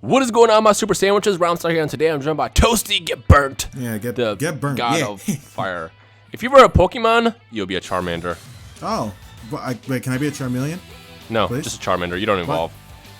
What is going on, my super sandwiches? Rhymestyle here, and today I'm joined by Toasty. Get burnt. Yeah, get burnt. God of fire. If you were a Pokemon, you'll be a Charmander. Oh, wait, can I be a Charmeleon? No, please? Just a Charmander. You don't evolve.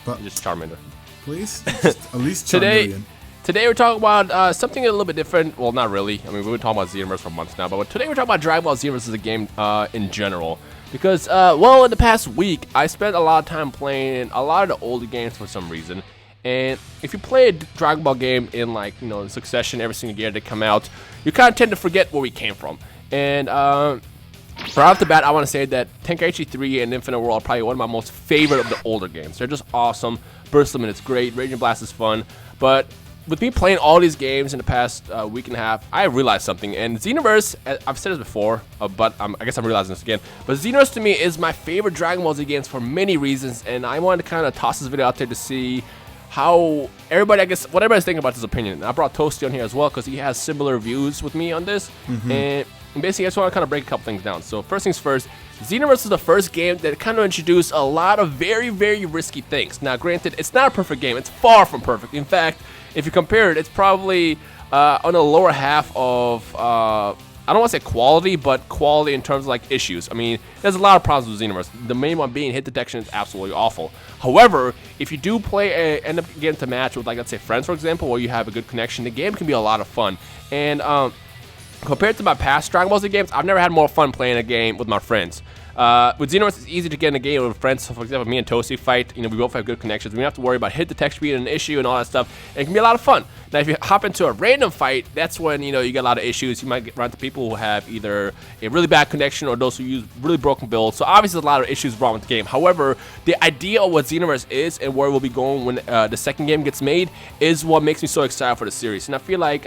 But You're just Charmander. please, just at least Charmeleon. Today we're talking about something a little bit different. Well, not really. I mean, we've been talking about Xenoverse for months now, but today we're talking about Dragon Ball Xenoverse as a game in general. Because, well, in the past week, I spent a lot of time playing a lot of the older games for some reason. And if you play a Dragon Ball game in, like, you know, in succession every single year they come out, you kind of tend to forget where we came from. And right off the bat, I want to say that Tenkaichi 3 and Infinite World are probably one of my most favorite of the older games. They're just awesome. Burst Limit is great. Raging Blast is fun. But with me playing all these games in the past week and a half, I realized something. And Xenoverse, I've said this before, but I guess I'm realizing this again. But Xenoverse to me is my favorite Dragon Ball Z games for many reasons. And I wanted to kind of toss this video out there to see how everybody, I guess, what everybody's thinking about this opinion. And I brought Toasty on here as well because he has similar views with me on this. And basically, I just want to kind of break a couple things down. So first things first, Xenoverse is the first game that kind of introduced a lot of very, very risky things. Now, granted, it's not a perfect game. It's far from perfect. In fact, if you compare it, it's probably on the lower half of, I don't want to say quality, but quality in terms of like issues. I mean, there's a lot of problems with Xenoverse. The main one being hit detection is absolutely awful. However, if you do end up getting to match with, like, let's say friends, for example, where you have a good connection, the game can be a lot of fun. And compared to my past Dragon Ball Z games, I've never had more fun playing a game with my friends. With Xenoverse, it's easy to get in a game with friends. So, for example, me and Toasty fight. You know, we both have good connections. We don't have to worry about hit detection being an issue and all that stuff. And it can be a lot of fun. Now, if you hop into a random fight, that's when, you know, you get a lot of issues. You might run into people who have either a really bad connection or those who use really broken builds. So, obviously, there's a lot of issues wrong with the game. However, the idea of what Xenoverse is and where we'll be going when the second game gets made is what makes me so excited for the series. And I feel like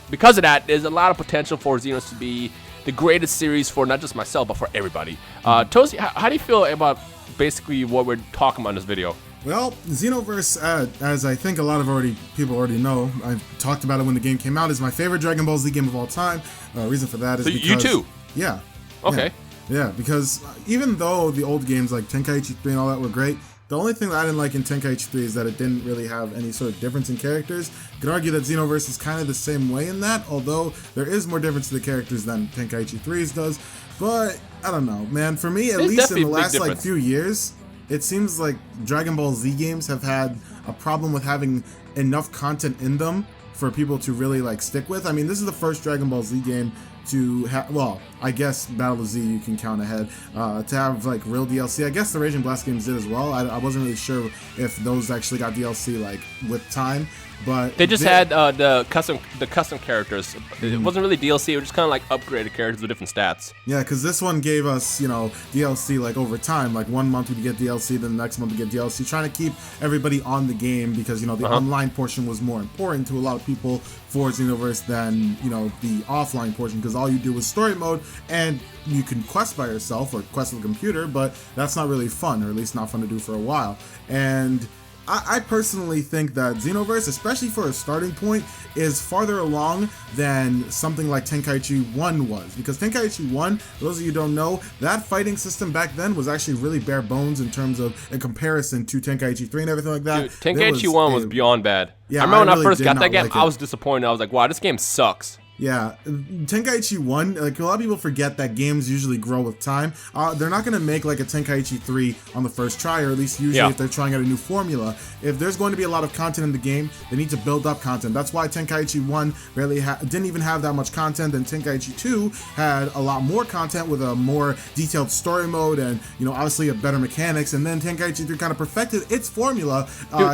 because of that, there's a lot of potential for Xenoverse to be the greatest series for not just myself, but for everybody. Toasty, how do you feel about basically what we're talking about in this video? Well, Xenoverse, as I think a lot of people already know, I talked about it when the game came out, is my favorite Dragon Ball Z game of all time. Reason for that is because... You too? Yeah. Okay. Yeah, because even though the old games like Tenkaichi 3 and all that were great, the only thing that I didn't like in Tenkaichi 3 is that it didn't really have any sort of difference in characters. You could argue that Xenoverse is kind of the same way in that, although there is more difference to the characters than Tenkaichi 3's does. But, I don't know, man. For me, at least in the last few years, it seems like Dragon Ball Z games have had a problem with having enough content in them for people to really like stick with. I mean, this is the first Dragon Ball Z game to have, well, I guess Battle of Z you can count ahead, to have like real DLC. I guess the Raging Blast games did as well. I wasn't really sure if those actually got DLC like with time, but they just had the custom characters. It wasn't really DLC. It was just kind of like upgraded characters with different stats. Yeah, because this one gave us, you know, DLC like over time. Like 1 month we get DLC, then the next month we get DLC, trying to keep everybody on the game because, you know, the online portion was more important to a lot of people for Xenoverse than, you know, the offline portion, because all you do is story mode and you can quest by yourself or quest with a computer, but that's not really fun, or at least not fun to do for a while. And I personally think that Xenoverse, especially for a starting point, is farther along than something like Tenkaichi 1 was. Because Tenkaichi 1, for those of you who don't know, that fighting system back then was actually really bare bones in terms of a comparison to Tenkaichi 3 and everything like that. Dude, Tenkaichi 1 was beyond bad. Yeah, I remember when really I first got that game, like I was disappointed. I was like, wow, this game sucks. Yeah, Tenkaichi 1, like a lot of people forget that games usually grow with time. They're not going to make like a Tenkaichi 3 on the first try, or at least usually if they're trying out a new formula. If there's going to be a lot of content in the game, they need to build up content. That's why Tenkaichi 1 didn't even have that much content, and Tenkaichi 2 had a lot more content with a more detailed story mode and, you know, obviously a better mechanics. And then Tenkaichi 3 kind of perfected its formula,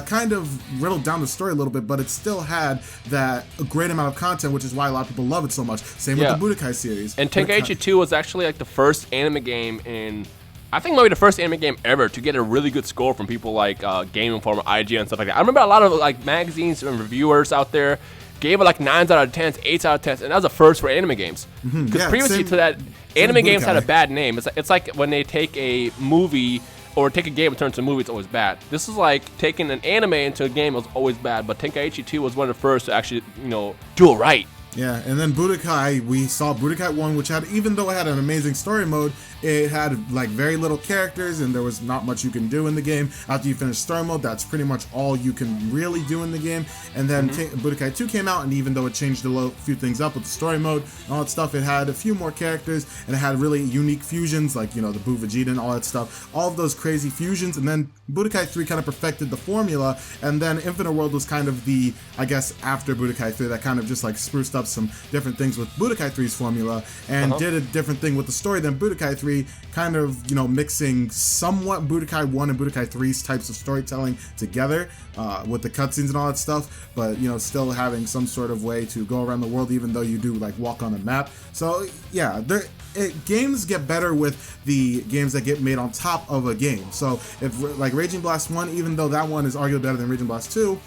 kind of riddled down the story a little bit, but it still had that a great amount of content, which is why a lot of people love it so much. Same with the Budokai series. And Tenkaichi 2 was actually like the first anime game in, I think maybe the first anime game ever to get a really good score from people like Game Informer, IGN, and stuff like that. I remember a lot of like magazines and reviewers out there gave it like 9s out of 10s, 8s out of 10s, and that was a first for anime games. Because previously to that, anime games had a bad name. It's like when they take a movie or take a game and turn it into a movie, it's always bad. This is like taking an anime into a game, it was always bad, but Tenkaichi 2 was one of the first to actually, you know, do it right. Yeah, and then Budokai, we saw Budokai 1, which had, even though it had an amazing story mode, it had like very little characters and there was not much you can do in the game. After you finish story mode, that's pretty much all you can really do in the game. And then Budokai 2 came out, and even though it changed a few things up with the story mode and all that stuff, it had a few more characters, and it had really unique fusions, like, you know, the Buu Vegeta and all that stuff, all of those crazy fusions. And then Budokai 3 kind of perfected the formula, and then Infinite World was kind of the, I guess, after Budokai 3, that kind of just like spruced up some different things with Budokai 3's formula, and did a different thing with the story than Budokai 3, kind of, you know, mixing somewhat Budokai 1 and Budokai 3's types of storytelling together with the cutscenes and all that stuff, but, you know, still having some sort of way to go around the world, even though you do like walk on a map. So yeah, games get better with the games that get made on top of a game. So if like Raging Blast 1, even though that one is arguably better than Raging Blast 2,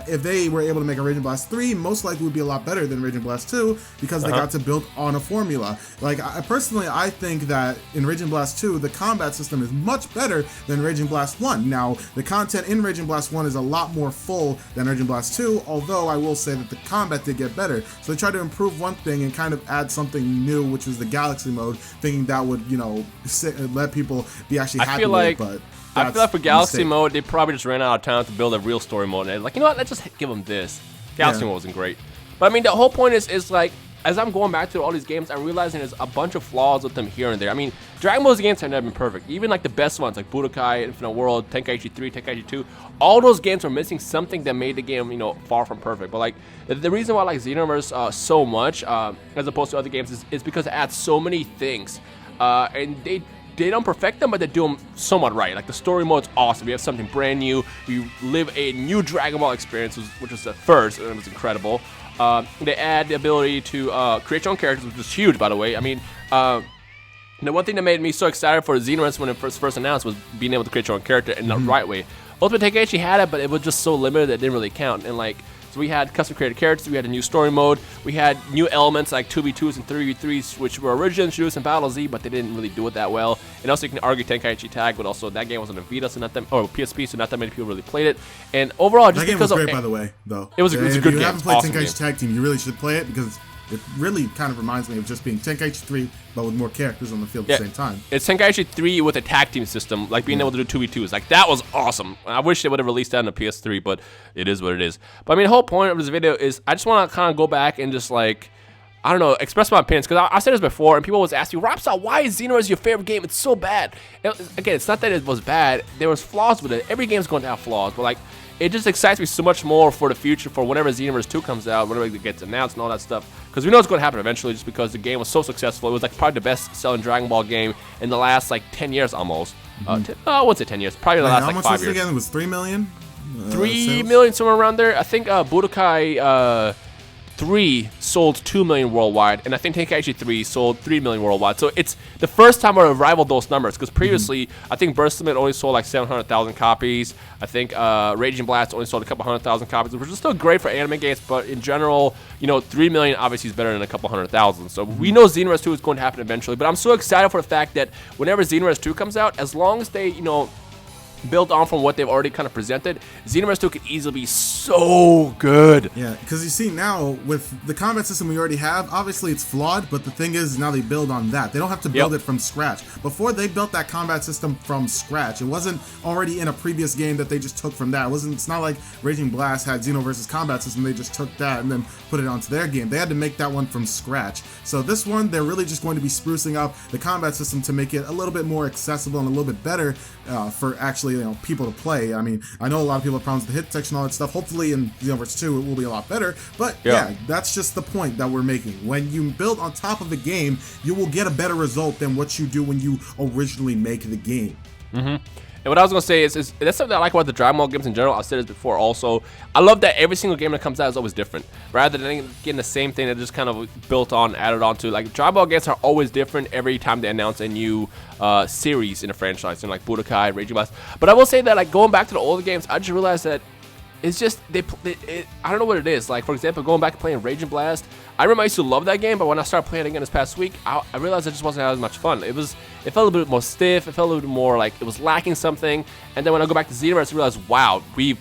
if they were able to make a Raging Blast 3, most likely would be a lot better than Raging Blast 2, because they got to build on a formula. Like, I think that in Raging Blast 2, the combat system is much better than Raging Blast 1. Now, the content in Raging Blast 1 is a lot more full than Raging Blast 2, although I will say that the combat did get better. So they tried to improve one thing and kind of add something new, which was the Galaxy mode, thinking that would, you know, let people be actually happy with it, but I feel like for Galaxy mode, they probably just ran out of time to build a real story mode. And they're like, you know what, let's just give them this. Galaxy mode wasn't great. But I mean, the whole point is like, as I'm going back to all these games, I'm realizing there's a bunch of flaws with them here and there. I mean, Dragon Ball's games have never been perfect. Even like the best ones, like Budokai, Infinite World, Tenkaichi 3, Tenkaichi 2, all those games were missing something that made the game, you know, far from perfect. But like, the reason why I like Xenoverse so much, as opposed to other games, is because it adds so many things. And they don't perfect them, but they do them somewhat right. Like, the story mode's awesome. We have something brand new. We live a new Dragon Ball experience, which was the first, and it was incredible. They add the ability to create your own characters, which was huge, by the way. I mean, the one thing that made me so excited for Xenoverse when it first announced was being able to create your own character in the right way. Ultimate Tenkaichi had it, but it was just so limited that it didn't really count. And like, so we had custom created characters, we had a new story mode, we had new elements like 2v2s and 3v3s, which were originally introduced in Battle Z, but they didn't really do it that well. And also you can argue Tenkaichi Tag, but also that game was on a Vita, so not that, or PSP, so not that many people really played it. And overall, just that game because was great, by the way, though. It was a good game. If you haven't played awesome Tenkaichi Tag Team, you really should play it, because it really kind of reminds me of just being Tenkaichi 3, but with more characters on the field at the same time. It's Tenkaichi 3 with a tag team system, like being able to do 2v2s. Like, that was awesome. I wish they would have released that on the PS3, but it is what it is. But I mean, the whole point of this video is I just want to kind of go back and just like, I don't know, express my opinions, because I said this before, and people always ask me, Rhymestyle, why is Xenoverse your favorite game? It's so bad. Again, it's not that it was bad. There was flaws with it. Every game's going to have flaws, but like, it just excites me so much more for the future, for whenever Xenoverse 2 comes out, whenever it gets announced and all that stuff. Because we know it's going to happen eventually, just because the game was so successful. It was like probably the best-selling Dragon Ball game in the last like 10 years almost. I wouldn't say 10 years, probably the last like 5 years. How much was it again? It was 3 million? 3 million, somewhere around there. I think Budokai 3 sold 2 million worldwide, and I think Tenkaichi 3 sold 3 million worldwide. So it's the first time we've rivaled those numbers, because previously, I think Burst Limit only sold like 700,000 copies. I think Raging Blast only sold a couple 100,000 copies, which is still great for anime games, but in general, you know, 3 million obviously is better than a couple 100,000. So we know Xenoverse 2 is going to happen eventually, but I'm so excited for the fact that whenever Xenoverse 2 comes out, as long as they, you know, build on from what they've already kind of presented, Xenoverse 2 could easily be so good. Yeah, because you see now, with the combat system we already have, obviously it's flawed, but the thing is, now they build on that. They don't have to build it from scratch. Before, they built that combat system from scratch. It wasn't already in a previous game that they just took from that. It's not like Raging Blast had Xenoverse's combat system, they just took that and then put it onto their game. They had to make that one from scratch. So this one, they're really just going to be sprucing up the combat system to make it a little bit more accessible and a little bit better for actually, you know, people to play. I mean, I know a lot of people have problems with the hit detection and all that stuff. Hopefully in Xenoverse 2 it will be a lot better, but yeah, that's just the point that we're making. When you build on top of the game, you will get a better result than what you do when you originally make the game. And what I was going to say is that's something I like about the Dragon Ball games in general. I've said this before also. I love that every single game that comes out is always different. Rather than getting the same thing that just kind of built on, added on to. Like, Dragon Ball games are always different every time they announce a new series in a franchise. You know, like Budokai, Raging Blast. But I will say that, like, going back to the older games, I just realized that it's just, I don't know what it is. Like, for example, going back to playing Raging Blast, I remember I used to love that game, but when I started playing it again this past week, I realized it just wasn't as much fun. It felt a little bit more stiff, it felt a little bit more like it was lacking something, and then when I go back to Xenoverse, I realized, wow, we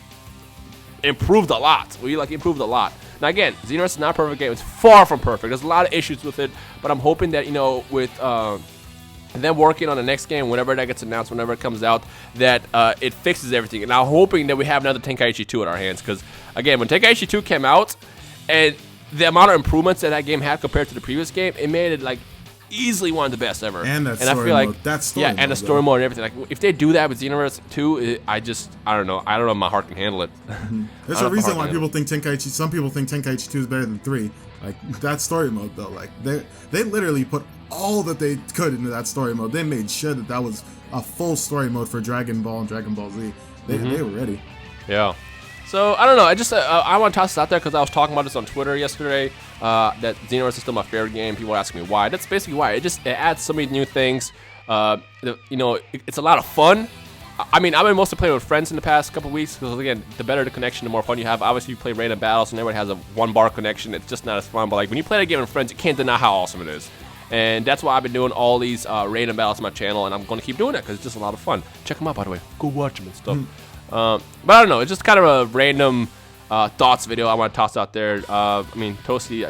improved a lot. We, like, improved a lot. Now again, Xenoverse is not a perfect game. It's far from perfect. There's a lot of issues with it, but I'm hoping that, you know, with them working on the next game, whenever that gets announced, whenever it comes out, that it fixes everything. And I'm hoping that we have another Tenkaichi 2 in our hands, because again, when Tenkaichi 2 came out, and the amount of improvements that game had compared to the previous game, it made it like easily one of the best ever. And that I story feel like, mode. That story yeah, mode, and the story mode and everything. Like, if they do that with Xenoverse 2, I don't know if my heart can handle it. There's a reason why people think Tenkaichi. Some people think Tenkaichi 2 is better than 3. Like that story mode though. Like they literally put all that they could into that story mode. They made sure that that was a full story mode for Dragon Ball and Dragon Ball Z. They were ready. Yeah. So, I don't know. I want to toss this out there because I was talking about this on Twitter yesterday, that Xenoverse is still my favorite game. People ask me why. That's basically why. It adds so many new things. You know, it's a lot of fun. I mean, I've been mostly playing with friends in the past couple weeks because, again, the better the connection, the more fun you have. Obviously, you play random battles and everyone has a one-bar connection. It's just not as fun. But, like, when you play that game with friends, you can't deny how awesome it is. And that's why I've been doing all these random battles on my channel, and I'm going to keep doing it because it's just a lot of fun. Check them out, by the way. Go watch them and stuff. But I don't know. It's just kind of a random thoughts video I want to toss out there. I mean, Toasty,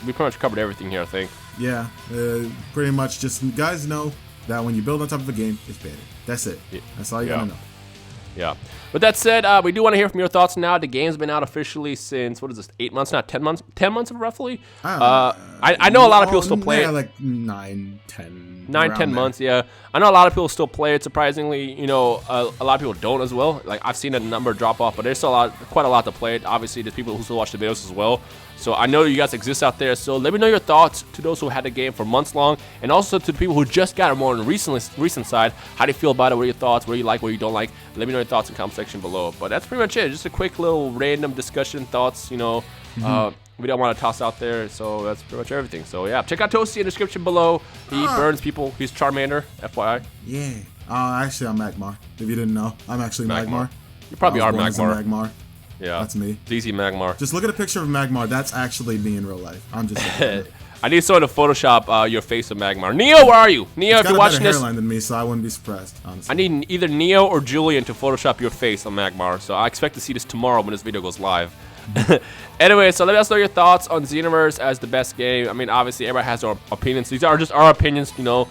we pretty much covered everything here, I think. Yeah, pretty much just guys know that when you build on top of a game, it's better. That's it. Yeah. That's all you gotta know. Yeah. With that said, we do want to hear from your thoughts now. The game's been out officially since, what is this, 8 months now? 10 months? 10 months roughly? I know a lot of people still play it. Like 9, 10. 9, 10 months, yeah. I know a lot of people still play it. Surprisingly, you know, a lot of people don't as well. Like, I've seen a number drop off, but there's still quite a lot to play it. Obviously, there's people who still watch the videos as well. So I know you guys exist out there. So let me know your thoughts to those who had the game for months long, and also to the people who just got it more on the recent side. How do you feel about it? What are your thoughts? What do you like? What you don't like? Let me know your thoughts in the comment section below. But that's pretty much it. Just a quick little random discussion, thoughts, you know. We don't want to toss out there, so that's pretty much everything. So yeah, check out Toasty in the description below. He burns people. He's Charmander, FYI. Yeah. Actually, I'm Magmar. If you didn't know, I'm actually Magmar. You probably are Magmar. Yeah. That's me. DBZ Magmar. Just look at a picture of Magmar. That's actually me in real life. I'm just I need someone to Photoshop your face of Magmar. Neo, where are you? Neo, if you're watching this. He's got a better hairline than me, so I wouldn't be surprised, honestly. I need either Neo or Julian to Photoshop your face on Magmar. So I expect to see this tomorrow when this video goes live. Anyway, so let us know your thoughts on Xenoverse as the best game. I mean, obviously, everybody has their opinions. These are just our opinions, you know.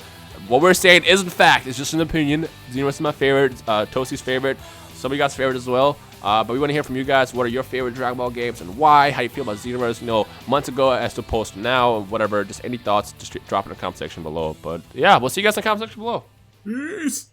What we're saying isn't fact. It's just an opinion. Xenoverse is my favorite. Toasty's favorite. Some of you guys' favorite as well. But we want to hear from you guys. What are your favorite Dragon Ball games and why? How do you feel about Xenoverse, you know, months ago as opposed to now, whatever. Just any thoughts, just drop in the comment section below. But yeah, we'll see you guys in the comment section below. Peace.